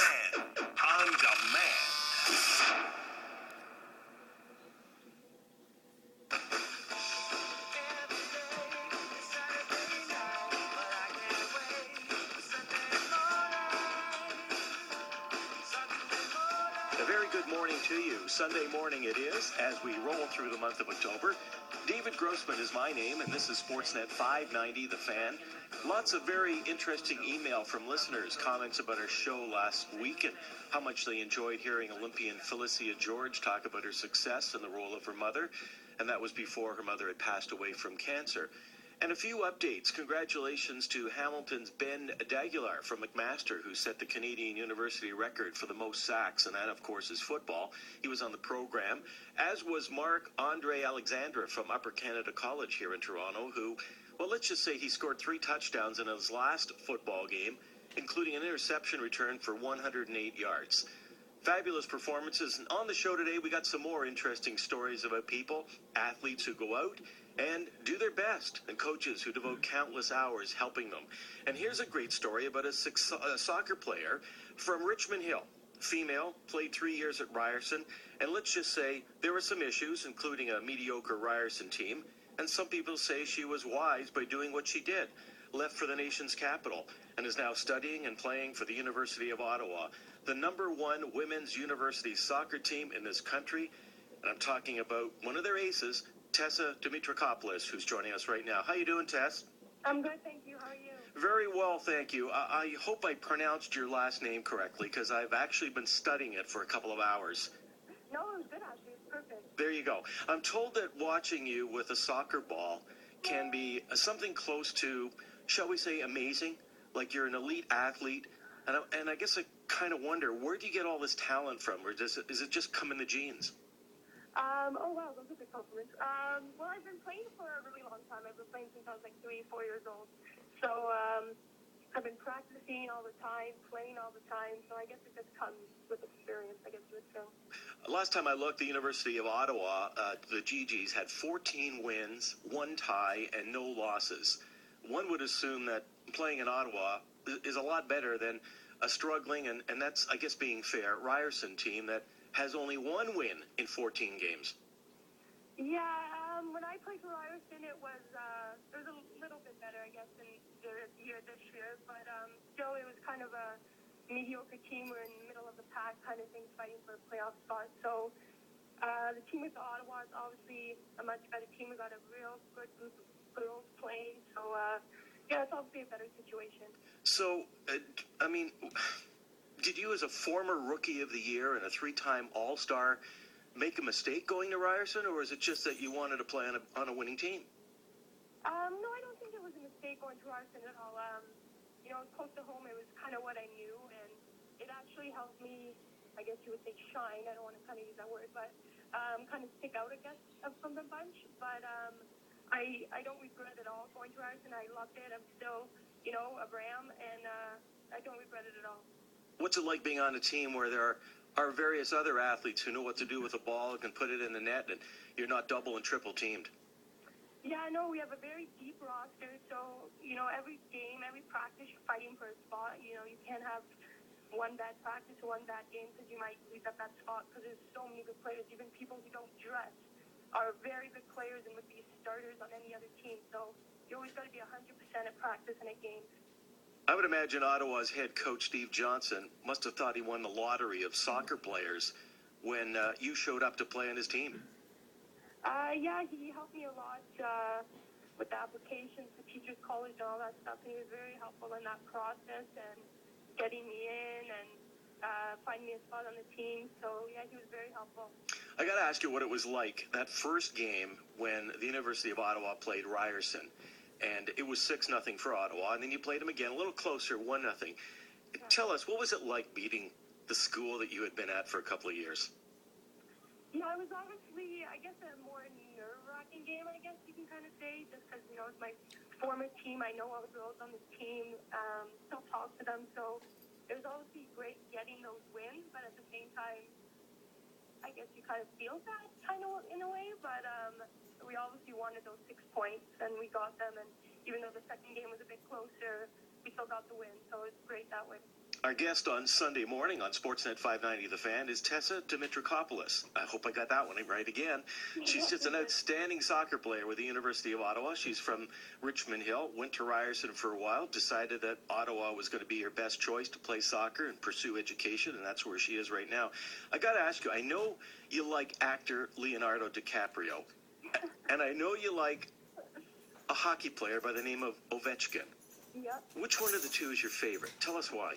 Fan on Demand. A very good morning to you. Sunday morning it is, as we roll through the month of October. David Grossman is my name, and this is Sportsnet 590, The Fan. Lots of very interesting email from listeners, comments about our show last week and how much they enjoyed hearing Olympian Felicia George talk about her success in the role of her mother, and that was before her mother had passed away from cancer. And a few updates. Congratulations to Hamilton's Ben Daguilar from McMaster, who set the Canadian University record for the most sacks, and that, of course, is football. He was on the program, as was Marc-Andre Alexandre from Upper Canada College here in Toronto, who, well, let's just say he scored 3 touchdowns in his last football game, including an interception return for 108 yards. Fabulous performances. And on the show today, we got some more interesting stories about people, athletes who go out and do their best, and coaches who devote countless hours helping them. And here's a great story about a soccer player from Richmond Hill. Female, played 3 years at Ryerson, and let's just say there were some issues, including a mediocre Ryerson team, and some people say she was wise by doing what she did. Left for the nation's capital, and is now studying and playing for the University of Ottawa, the #1 women's university soccer team in this country. And I'm talking about one of their aces, Tessa Dimitrakopoulos, who's joining us right now. How you doing, Tess? I'm good, thank you. How are you? Very well, thank you. I hope I pronounced your last name correctly, because I've actually been studying it for a couple of hours. No, it was good, actually. It's perfect. There you go. I'm told that watching you with a soccer ball can be something close to, shall we say, amazing. Like you're an elite athlete. And I guess I kind of wonder, where do you get all this talent from? Or is it just come in the genes? Oh, wow, those are good compliments. Well, I've been playing for a really long time. I've been playing since I was like 3-4 years old. So I've been practicing all the time, playing all the time. So I guess it just comes with experience, I guess you would say. Last time I looked, the University of Ottawa, the GGs, had 14 wins, 1 tie, and no losses. One would assume that playing in Ottawa is a lot better than a struggling, and that's, I guess, being fair, Ryerson team that has only 1 win in 14 games. Yeah, when I played for Ryerson, it was a little bit better, I guess, than this year. But still, it was kind of a mediocre team. We're in the middle of the pack kind of thing, fighting for a playoff spot. So the team with Ottawa is obviously a much better team. We got a real good group of girls playing. So, yeah, it's obviously a better situation. So, I mean, did you, as a former Rookie of the Year and a 3-time All-Star, make a mistake going to Ryerson, or is it just that you wanted to play on a winning team? No, I don't think it was a mistake going to Ryerson at all. You know, close to home, it was kind of what I knew, and it actually helped me, I guess you would say, shine. I don't want to kind of use that word, but kind of stick out, I guess, from the bunch. But I don't regret at all going to Ryerson. I loved it. I'm still, you know, a Ram, and I don't regret it at all. What's it like being on a team where there are various other athletes who know what to do with the ball and can put it in the net, and you're not double and triple teamed? Yeah, I know. We have a very deep roster, so, you know, every game, every practice, you're fighting for a spot. You know, you can't have one bad practice or one bad game because you might lose up that spot because there's so many good players. Even people who don't dress are very good players and would be starters on any other team. So you always got to be 100% at practice and at games. I would imagine Ottawa's head coach, Steve Johnson, must have thought he won the lottery of soccer players when you showed up to play on his team. Yeah, he helped me a lot with the applications to Teachers College and all that stuff. And he was very helpful in that process and getting me in and finding me a spot on the team. So, yeah, he was very helpful. I got to ask you what it was like, that first game when the University of Ottawa played Ryerson. And it was 6-0 for Ottawa, and then you played them again, a little closer, 1-0. Yeah. Tell us, what was it like beating the school that you had been at for a couple of years? Yeah, it was obviously, I guess, a more nerve-wracking game, I guess you can kind of say, just because, you know, it's my former team. I know all the girls on the team, still talk to them, so it was obviously great getting those wins, but at the same time, I guess you kind of feel that kind of in a way, but we obviously wanted those 6 points, and we got them, and even though the second game was a bit closer, we still got the win, so it's great that way. Our guest on Sunday morning on Sportsnet 590 The Fan is Tessa Dimitrakopoulos. I hope I got that one right again. She's just an outstanding soccer player with the University of Ottawa. She's from Richmond Hill, went to Ryerson for a while, decided that Ottawa was going to be her best choice to play soccer and pursue education, and that's where she is right now. I got to ask you, I know you like actor Leonardo DiCaprio, and I know you like a hockey player by the name of Ovechkin. Yep. Which one of the two is your favorite? Tell us why.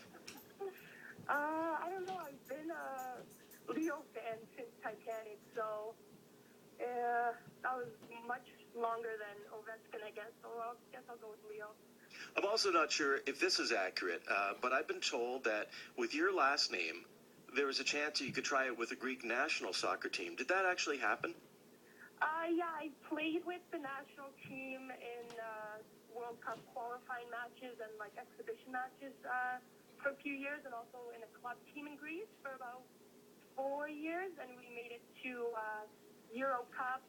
I don't know. I've been a Leo fan since Titanic, so that was much longer than Ovechkin, I guess. So I guess I'll go with Leo. I'm also not sure if this is accurate, but I've been told that with your last name, there was a chance that you could try it with the Greek national soccer team. Did that actually happen? Yeah, I played with the national team in World Cup qualifying matches and like exhibition matches for a few years, and also in a club team in Greece for about 4 years, and we made it to Euro Cup.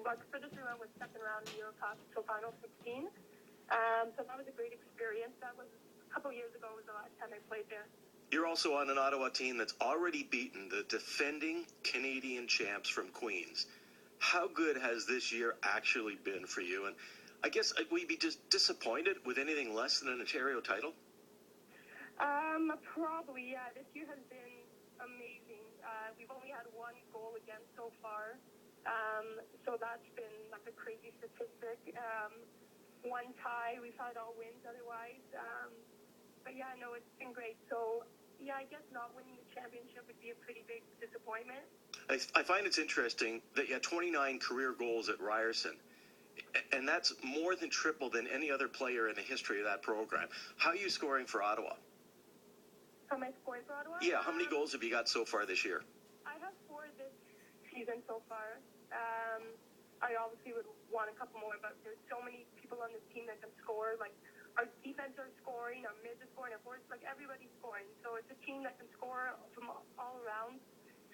But for this, we went with second round in Euro Cup, so final 16. So that was a great experience. That was a couple years ago. Was the last time I played there. You're also on an Ottawa team that's already beaten the defending Canadian champs from Queens. How good has this year actually been for you? And I guess will you be just disappointed with anything less than an Ontario title? Probably, yeah. This year has been amazing. We've only had one goal against so far, so that's been like a crazy statistic. One tie, we've had all wins otherwise. But yeah, no, it's been great. So yeah, I guess not winning the championship would be a pretty big disappointment. I find it's interesting that you had 29 career goals at Ryerson, and that's more than triple than any other player in the history of that program. How are you scoring for Ottawa? How am I scoring for Ottawa? Yeah, how many goals have you got so far this year? I have 4 this season so far. I obviously would want a couple more, but there's so many people on this team that can score. Like, our defense are scoring, our mids are scoring, our forwards, like everybody's scoring. So it's a team that can score from all around.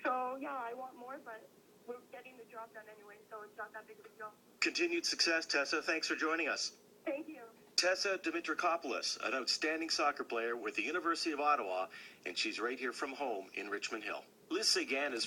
So yeah, I want more, but we're getting the job done anyway, so it's not that big of a deal. Continued success, Tessa. Thanks for joining us. Thank you. Tessa Dimitrakopoulos, an outstanding soccer player with the University of Ottawa, and she's right here from home in Richmond Hill. Liz Sagan is